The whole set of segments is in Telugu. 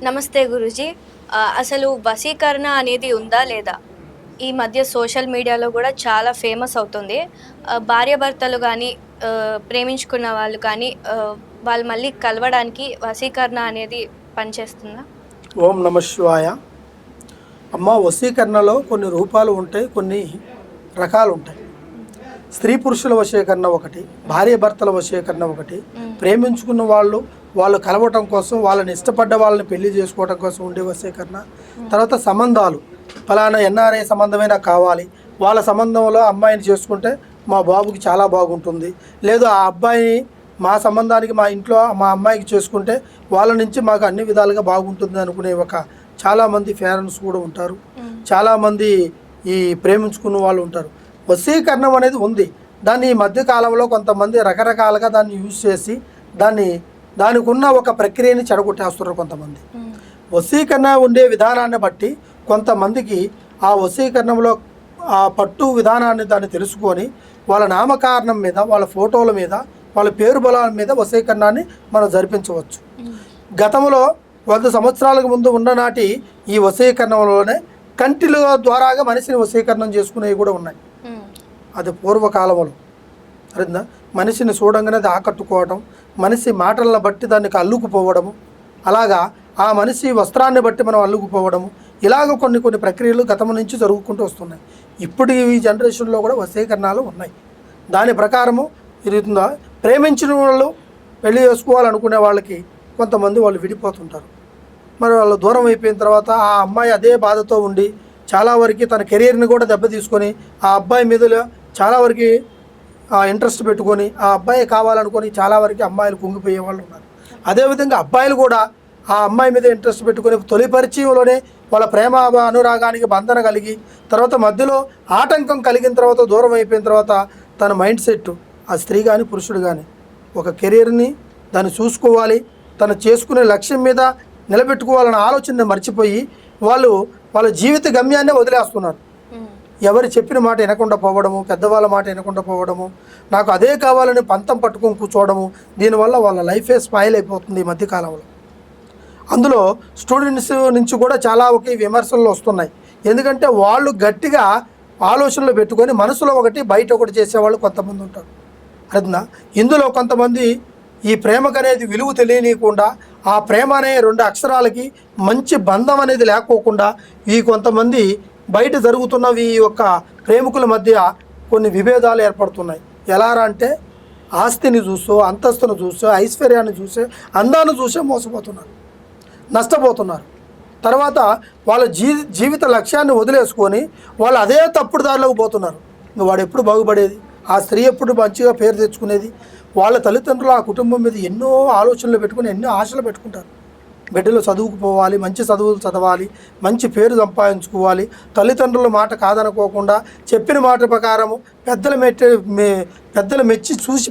నమస్తే గురూజీ. అసలు వశీకరణ అనేది ఉందా లేదా? ఈ మధ్య సోషల్ మీడియాలో కూడా చాలా ఫేమస్ అవుతుంది. భార్యాభర్తలు కానీ ప్రేమించుకున్న వాళ్ళు కానీ వాళ్ళు మళ్ళీ కలవడానికి వశీకరణ అనేది పనిచేస్తుందా? ఓం నమ శివాయ. అమ్మ, వశీకరణలో కొన్ని రూపాలు ఉంటాయి, కొన్ని రకాలు ఉంటాయి. స్త్రీ పురుషుల వశీకరణ ఒకటి, భార్యాభర్తల వశీకరణ ఒకటి, ప్రేమించుకున్న వాళ్ళు కలవటం కోసం, వాళ్ళని ఇష్టపడ్డ వాళ్ళని పెళ్లి చేసుకోవడం కోసం ఉండే వశీకరణ. తర్వాత సంబంధాలు, ఫలానా ఎన్ఆర్ఐ సంబంధమైనా కావాలి, వాళ్ళ సంబంధంలో అమ్మాయిని చేసుకుంటే మా బాబుకి చాలా బాగుంటుంది, లేదు ఆ అబ్బాయిని మా సంబంధానికి మా ఇంట్లో మా అమ్మాయికి చేసుకుంటే వాళ్ళ నుంచి మాకు అన్ని విధాలుగా బాగుంటుంది అనుకునే చాలామంది పేరెంట్స్ కూడా ఉంటారు. చాలామంది ఈ ప్రేమించుకున్న వాళ్ళు ఉంటారు. వశీకరణం అనేది ఉంది. దాన్ని ఈ మధ్యకాలంలో కొంతమంది రకరకాలుగా దాన్ని యూజ్ చేసి దానికి ఉన్న ఒక ప్రక్రియని చెడగొట్టేస్తున్నారు కొంతమంది. వశీకరణ ఉండే విధానాన్ని బట్టి కొంతమందికి ఆ వశీకరణంలో ఆ పట్టు విధానాన్ని దాన్ని తెలుసుకొని వాళ్ళ నామకారణం మీద, వాళ్ళ ఫోటోల మీద, వాళ్ళ పేరు బలాల మీద వశీకరణాన్ని మనం జరిపించవచ్చు. గతంలో 100 సంవత్సరాలకు ముందు ఉన్ననాటి ఈ వశీకరణంలోనే కంటిల ద్వారాగా మనిషిని వశీకరణం చేసుకునేవి కూడా ఉన్నాయి. అది పూర్వకాలంలో అరిందా, మనిషిని చూడంగానే అది ఆకట్టుకోవడం, మనిషి మాటలను బట్టి దానికి అల్లుకుపోవడము, అలాగా ఆ మనిషి వస్త్రాన్ని బట్టి మనం అల్లుకుపోవడము, ఇలాగ కొన్ని ప్రక్రియలు గతం నుంచి జరుగుకుంటూ వస్తున్నాయి. ఇప్పుడు ఈ జనరేషన్లో కూడా వశీకరణాలు ఉన్నాయి. దాని ప్రకారము ఇరుతుందా, ప్రేమించిన వాళ్ళు పెళ్లి చేసుకోవాలనుకునే వాళ్ళకి కొంతమంది వాళ్ళు విడిపోతుంటారు. మరి వాళ్ళు దూరం అయిపోయిన తర్వాత ఆ అమ్మాయి అదే బాధతో ఉండి చాలా వరకు తన కెరీర్ని కూడా దెబ్బతీసుకొని ఆ అబ్బాయి మీద చాలా వరకు ఇంట్రెస్ట్ పెట్టుకొని ఆ అబ్బాయి కావాలనుకొని చాలా వరకు అమ్మాయిలు కుంగిపోయే వాళ్ళు ఉన్నారు. అదేవిధంగా అబ్బాయిలు కూడా ఆ అమ్మాయి మీద ఇంట్రెస్ట్ పెట్టుకొని తొలి పరిచయంలోనే వాళ్ళ ప్రేమ అనురాగానికి బంధన కలిగి తర్వాత మధ్యలో ఆటంకం కలిగిన తర్వాత దూరం అయిపోయిన తర్వాత తన మైండ్ సెట్, ఆ స్త్రీ కానీ పురుషుడు కానీ ఒక కెరీర్ని దాన్ని చూసుకోవాలి, తను చేసుకునే లక్ష్యం మీద నిలబెట్టుకోవాలన్న ఆలోచనని మర్చిపోయి వాళ్ళ జీవిత గమ్యాన్నే వదిలేస్తున్నారు. ఎవరు చెప్పిన మాట వినకుండా పోవడము, పెద్దవాళ్ళ మాట వినకుండా పోవడము, నాకు అదే కావాలని పంతం పట్టుకొని కూర్చోవడము, దీనివల్ల వాళ్ళ లైఫే స్పాయిల్ అయిపోతుంది ఈ మధ్యకాలంలో. అందులో స్టూడెంట్స్ నుంచి కూడా చాలా విమర్శలు వస్తున్నాయి. ఎందుకంటే వాళ్ళు గట్టిగా ఆలోచనలు పెట్టుకొని మనసులో ఒకటి బయట ఒకటి చేసేవాళ్ళు కొంతమంది ఉంటారు. అర్థందా? ఇందులో కొంతమంది ఈ ప్రేమకు అనేది విలువ తెలియనీయకుండా, ఆ ప్రేమ అనే 2 అక్షరాలకి మంచి బంధం అనేది లేకోకుండా కొంతమంది బయట జరుగుతున్నవి ఈ యొక్క ప్రేమికుల మధ్య కొన్ని విభేదాలు ఏర్పడుతున్నాయి. ఎలా అంటే ఆస్తిని చూసో, అంతస్తును చూసో, ఐశ్వర్యాన్ని చూసో, అందాన్ని చూసే మోసపోతున్నారు, నష్టపోతున్నారు. తర్వాత వాళ్ళ జీవిత లక్ష్యాన్ని వదిలేసుకొని వాళ్ళు అదే తప్పుడు దారిలోకి పోతున్నారు. వాడు ఎప్పుడు బాగుపడేది, ఆ స్త్రీ ఎప్పుడు మంచిగా పేరు తెచ్చుకునేది, వాళ్ళ తల్లిదండ్రులు ఆ కుటుంబం మీద ఎన్నో ఆలోచనలు పెట్టుకుని ఎన్నో ఆశలు పెట్టుకుంటారు. బిడ్డలు చదువుకుపోవాలి, మంచి చదువులు చదవాలి, మంచి పేరు సంపాదించుకోవాలి, తల్లిదండ్రుల మాట కాదనుకోకుండా చెప్పిన మాట ప్రకారము పెద్దలు మెచ్చి చూసి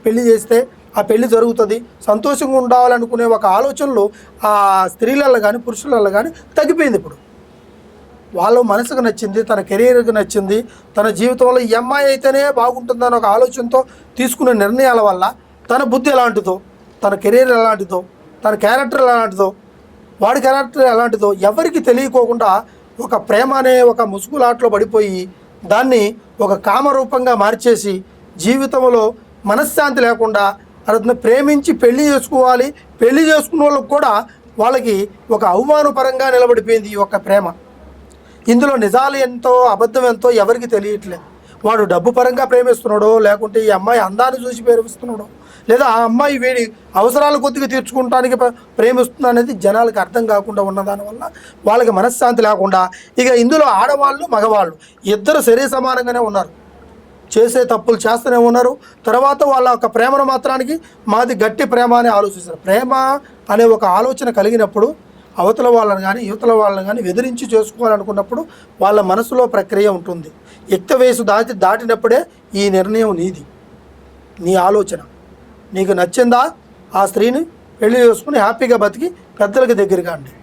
పెళ్లి చేస్తే ఆ పెళ్లి జరుగుతుంది, సంతోషంగా ఉండాలనుకునే ఒక ఆలోచనలు ఆ స్త్రీలలో కానీ పురుషులలో కానీ తగ్గిపోయింది. ఇప్పుడు వాళ్ళ మనసుకు నచ్చింది, తన కెరీర్కి నచ్చింది, తన జీవితంలో ఈ అమ్మాయి అయితేనే బాగుంటుందని ఒక ఆలోచనతో తీసుకునే నిర్ణయాల వల్ల తన బుద్ధి ఎలాంటిదో, తన కెరీర్ ఎలాంటిదో, తన క్యారెక్టర్ ఎలాంటిదో, వాడి క్యారెక్టర్ ఎలాంటిదో ఎవరికి తెలియకోకుండా ఒక ప్రేమ అనే ఒక ముసుగులాట్లో పడిపోయి దాన్ని ఒక కామరూపంగా మార్చేసి జీవితంలో మనశ్శాంతి లేకుండా అతను ప్రేమించి పెళ్లి చేసుకోవాలి, పెళ్లి చేసుకున్న వాళ్ళకి కూడా వాళ్ళకి ఒక అవమానపరంగా నిలబడిపోయింది ఈ యొక్క ప్రేమ. ఇందులో నిజాలు ఎంతో అబద్ధం ఎంతో ఎవరికి తెలియట్లేదు. వాడు డబ్బు పరంగా ప్రేమిస్తున్నాడో, లేకుంటే ఈ అమ్మాయి అందాన్ని చూసి ప్రేమిస్తున్నాడో, లేదా ఆ అమ్మాయి వీడి అవసరాల కొద్దిగా తీర్చుకోవడానికి ప్రేమిస్తుంది అనేది జనాలకు అర్థం కాకుండా ఉన్నదానివల్ల వాళ్ళకి మనశ్శాంతి లేకుండా ఇందులో ఆడవాళ్ళు మగవాళ్ళు ఇద్దరు సరి సమానంగానే ఉన్నారు. చేసే తప్పులు చేస్తూనే ఉన్నారు. తర్వాత వాళ్ళ ఒక ప్రేమను మాత్రానికి మాది గట్టి ప్రేమ అని ఆలోచిస్తారు. ప్రేమ అనే ఒక ఆలోచన కలిగినప్పుడు అవతల వాళ్ళని కానీ యువతల వాళ్ళని కానీ ఎదిరించి చేసుకోవాలనుకున్నప్పుడు వాళ్ళ మనసులో ప్రక్రియ ఉంటుంది. యుక్త వయసు దాటినప్పుడే ఈ నిర్ణయం నీది, నీ ఆలోచన. నీకు నచ్చిందా ఆ స్త్రీని పెళ్లి చేసుకుని హ్యాపీగా బతికి పెద్దలకి దగ్గరగా అండి.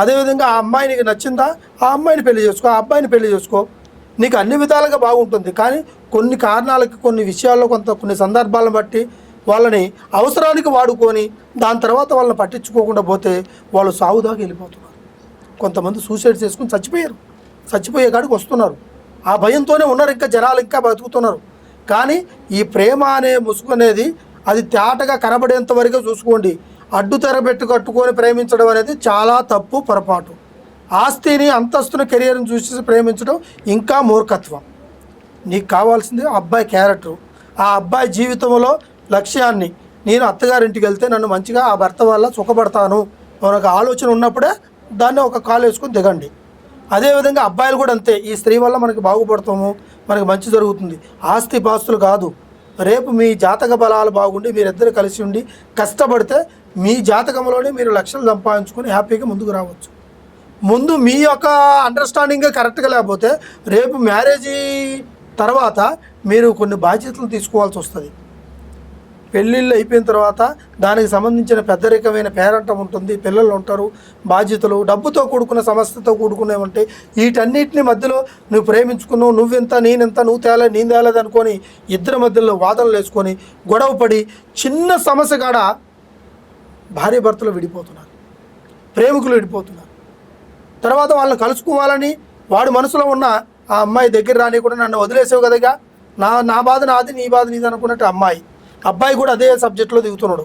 అదేవిధంగా ఆ అమ్మాయి నీకు నచ్చిందా ఆ అమ్మాయిని పెళ్లి చేసుకో, ఆ అబ్బాయిని పెళ్లి చేసుకో, నీకు అన్ని విధాలుగా బాగుంటుంది. కానీ కొన్ని కారణాలకి, కొన్ని విషయాల్లో, కొన్ని సందర్భాలను బట్టి వాళ్ళని అవసరానికి వాడుకొని దాని తర్వాత వాళ్ళని పట్టించుకోకుండా పోతే వాళ్ళు సావుదాకా వెళ్ళిపోతున్నారు. కొంతమంది సూసైడ్ చేసుకుని చచ్చిపోయే కాడికి వస్తున్నారు. ఆ భయంతోనే ఉన్నారు, ఇంకా జనాలు ఇంకా బతుకుతున్నారు. కానీ ఈ ప్రేమ అనే ముసుగు అనేది అది తేటగా కనబడేంత వరకు చూసుకోండి. అడ్డు తెరబెట్టు కట్టుకొని ప్రేమించడం అనేది చాలా తప్పు, పొరపాటు. ఆస్తిని, అంతస్తుని, కెరియర్ని చూసి ప్రేమించడం ఇంకా మూర్ఖత్వం. నీకు కావాల్సింది ఆ అబ్బాయి క్యారెక్టరు, ఆ అబ్బాయి జీవితంలో లక్ష్యాన్ని. నేను అత్తగారింటికి వెళ్తే నన్ను మంచిగా ఆ భర్త వల్ల సుఖపడతాను మనకు ఆలోచన ఉన్నప్పుడే దాన్ని ఒక కాలు వేసుకొని దిగండి. అదేవిధంగా అబ్బాయిలు కూడా అంతే. ఈ స్త్రీ వల్ల మనకి బాగుపడతాము, మనకి మంచి జరుగుతుంది, ఆస్తి పాస్తులు కాదు. రేపు మీ జాతక బలాలు బాగుండి మీరిద్దరు కలిసి ఉండి కష్టపడితే మీ జాతకంలోనే మీరు లక్షలు సంపాదించుకొని హ్యాపీగా ముందుకు రావచ్చు. ముందు మీ యొక్క అండర్స్టాండింగ్ కరెక్ట్గా లేకపోతే రేపు మ్యారేజీ తర్వాత మీరు కొన్ని బాధ్యతలు తీసుకోవాల్సి వస్తుంది. పెళ్ళిళ్ళు అయిపోయిన తర్వాత దానికి సంబంధించిన పెద్దరికమైన పేరంటం ఉంటుంది, పిల్లలు ఉంటారు, బాధ్యతలు, డబ్బుతో కూడుకున్న సమస్యతో కూడుకునే ఉంటాయి. వీటన్నిటిని మధ్యలో నువ్వు ప్రేమించుకున్నావు, నువ్వెంత నేనెంత, నువ్వు తేలే నేను తేలేదు అనుకొని ఇద్దరి మధ్యలో వాదనలు వేసుకొని గొడవ పడి చిన్న సమస్య కాడ భార్య భర్తలు విడిపోతున్నారు, ప్రేమికులు విడిపోతున్నారు. తర్వాత వాళ్ళని కలుసుకోవాలని వాడు మనసులో ఉన్న ఆ అమ్మాయి దగ్గర రాని కూడా నన్ను వదిలేసావు కదగా, నా బాధ నాది, నీ బాధ నీది అనుకున్నట్టు అబ్బాయి కూడా అదే సబ్జెక్టులో దిగుతున్నాడు.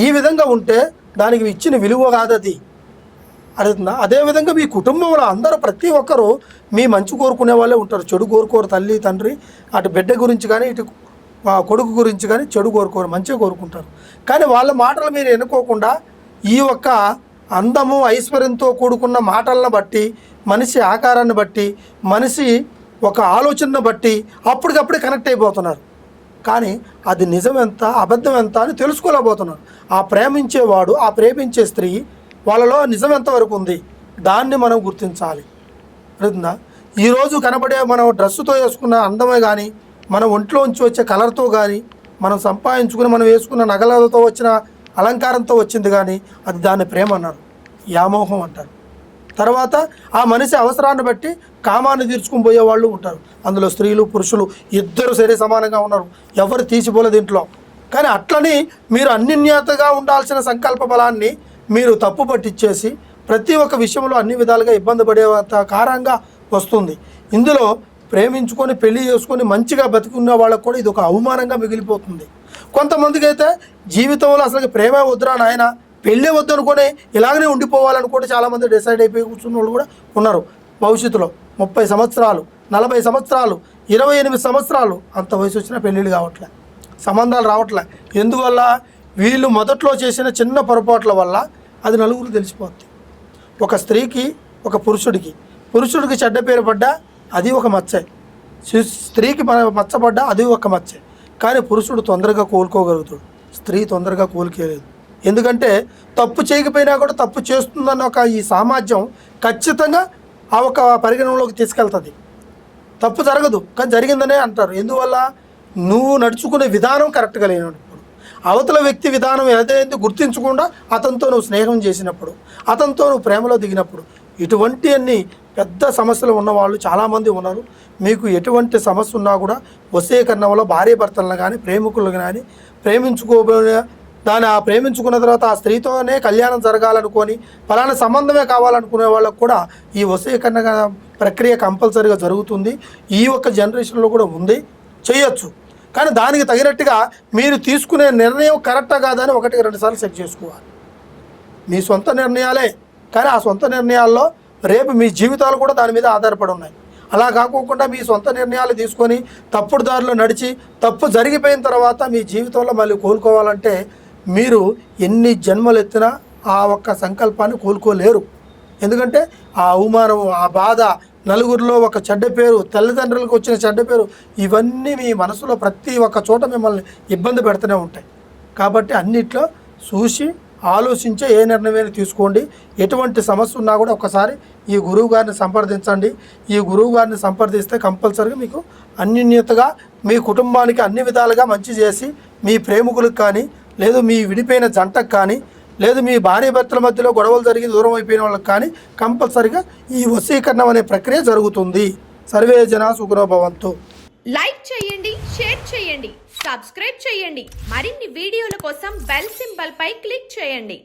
ఈ విధంగా ఉంటే దానికి ఇచ్చిన విలువ కాదు అది. అడుగుతుందా? అదేవిధంగా మీ కుటుంబంలో అందరూ ప్రతి ఒక్కరూ మీ మంచి కోరుకునే వాళ్ళే ఉంటారు, చెడు కోరుకోరు. తల్లి తండ్రి అటు బిడ్డ గురించి కానీ ఇటు కొడుకు గురించి కానీ చెడు కోరుకోరు, మంచిగా కోరుకుంటారు. కానీ వాళ్ళ మాటలు మీరు ఎన్నుకోకుండా ఈ ఒక్క అందము ఐశ్వర్యంతో కూడుకున్న మాటలను బట్టి, మనిషి ఆకారాన్ని బట్టి, మనిషి ఒక ఆలోచనను బట్టి అప్పటికప్పుడే కనెక్ట్ అయిపోతున్నారు. కానీ అది నిజం ఎంత, అబద్ధం ఎంత అని తెలుసుకోలేకపోతున్నారు. ఆ ప్రేమించేవాడు, ఆ ప్రేమించే స్త్రీ వాళ్ళలో నిజం ఎంతవరకు ఉంది దాన్ని మనం గుర్తించాలి. అర్థందా? ఈరోజు కనబడే మనం డ్రెస్సుతో వేసుకున్న అందమే కానీ, మన ఒంట్లోంచి వచ్చే కలర్తో కానీ, మనం సంపాదించుకుని మనం వేసుకున్న నగలతో వచ్చిన అలంకారంతో వచ్చింది కానీ అది దాన్ని ప్రేమ అన్నారు, వ్యామోహం అంటారు. తర్వాత ఆ మనిషి అవసరాన్ని బట్టి కామాన్ని తీర్చుకుని పోయే వాళ్ళు ఉంటారు. అందులో స్త్రీలు పురుషులు ఇద్దరు సరే సమానంగా ఉన్నారు, ఎవరు తీసిపోలేదు ఇంట్లో. కానీ అట్లని మీరు అన్యోన్యతగా ఉండాల్సిన సంకల్ప బలాన్ని మీరు తప్పు పట్టించేసి ప్రతి ఒక్క విషయంలో అన్ని విధాలుగా ఇబ్బంది పడేంత కారంగా వస్తుంది. ఇందులో ప్రేమించుకొని పెళ్లి చేసుకొని మంచిగా బతుకున్న వాళ్ళకు కూడా ఇది ఒక అవమానంగా మిగిలిపోతుంది. కొంతమందికి అయితే జీవితంలో అసలు ప్రేమే వద్దురా నాయన, పెళ్ళే వద్దు అనుకొని ఇలాగనే ఉండిపోవాలనుకుంటే చాలామంది డిసైడ్ అయిపోయి కూర్చున్న వాళ్ళు కూడా ఉన్నారు. భవిష్యత్తులో 30 సంవత్సరాలు, 40 సంవత్సరాలు, 28 సంవత్సరాలు అంత వయసు వచ్చినా పెళ్ళిళ్ళు కావట్లే, సంబంధాలు రావట్లే. ఎందువల్ల? వీళ్ళు మొదట్లో చేసిన చిన్న పొరపాట్ల వల్ల అది నలుగురు తెలిసిపోద్ది. ఒక స్త్రీకి, ఒక పురుషుడికి చెడ్డ పేరు పడ్డా అది ఒక మచ్చే, స్త్రీకి మచ్చపడ్డా అది ఒక మచ్చే. కానీ పురుషుడు తొందరగా కోలుకోగలుగుతాడు, స్త్రీ తొందరగా కోలుకోలేదు. ఎందుకంటే తప్పు చేయకపోయినా కూడా తప్పు చేస్తుందన్న ఒక ఈ సామర్థ్యం ఖచ్చితంగా ఆ ఒక పరిగణనలోకి తీసుకెళ్తుంది. తప్పు జరగదు కానీ జరిగిందనే అంటారు. ఎందువల్ల? నువ్వు నడుచుకునే విధానం కరెక్ట్గా లేనప్పుడు, అవతల వ్యక్తి విధానం ఏదైతే గుర్తించకుండా అతనితో నువ్వు స్నేహం చేసినప్పుడు, అతనితో నువ్వు ప్రేమలో దిగినప్పుడు, ఇటువంటి అన్ని పెద్ద సమస్యలు ఉన్నవాళ్ళు చాలామంది ఉన్నారు. మీకు ఎటువంటి సమస్య ఉన్నా కూడా వశీకరణంలో భార్య భర్తలను కానీ ప్రేమికులను కానీ ప్రేమించుకున్న తర్వాత ఆ స్త్రీతోనే కళ్యాణం జరగాలనుకొని ఫలానా సంబంధమే కావాలనుకునే వాళ్ళకు కూడా ఈ వశీకరణ ప్రక్రియ కంపల్సరీగా జరుగుతుంది. ఈ ఒక్క జనరేషన్లో కూడా ఉంది, చేయొచ్చు. కానీ దానికి తగినట్టుగా మీరు తీసుకునే నిర్ణయం కరెక్టా కాదని 1-2 సార్లు చెక్ చేసుకోవాలి. మీ సొంత నిర్ణయాలే, కానీ ఆ సొంత నిర్ణయాల్లో రేపు మీ జీవితాలు కూడా దాని మీద ఆధారపడి ఉన్నాయి. అలా కాకోకుండా మీ సొంత నిర్ణయాలు తీసుకొని తప్పుడు దారిలో నడిచి తప్పు జరిగిపోయిన తర్వాత మీ జీవితంలో మళ్ళీ కోలుకోవాలంటే మీరు ఎన్ని జన్మలు ఎత్తినా ఆ ఒక్క సంకల్పాన్ని కోలుకోలేరు. ఎందుకంటే ఆ అవమానం, ఆ బాధ, నలుగురిలో ఒక చెడ్డ పేరు, తల్లిదండ్రులకు వచ్చిన చెడ్డ పేరు, ఇవన్నీ మీ మనసులో ప్రతి ఒక్క చోట మిమ్మల్ని ఇబ్బంది పెడుతూనే ఉంటాయి. కాబట్టి అన్నిట్లో చూసి ఆలోచించే ఏ నిర్ణయమైనా తీసుకోండి. ఎటువంటి సమస్య ఉన్నా కూడా ఒకసారి ఈ గురువు గారిని సంప్రదించండి. ఈ గురువు గారిని సంప్రదిస్తే కంపల్సరీగా మీకు అన్యోన్యతగా మీ కుటుంబానికి అన్ని విధాలుగా మంచి చేసి, మీ ప్రేమికులకు కానీ, లేదు మీ విడిపోయిన జంటకు కానీ, లేదు మీ భార్య భర్తల మధ్యలో గొడవలు జరిగి దూరం అయిపోయిన వాళ్ళకి కానీ కంపల్సరీగా ఈ వశీకరణం అనే ప్రక్రియ జరుగుతుంది. సర్వే జనా సుఖినో భవంతు. లైక్ చేయండి, షేర్ చేయండి, సబ్స్క్రైబ్ చేయండి. మరిన్ని వీడియోల కోసం బెల్ సింబల్ పై క్లిక్ చేయండి.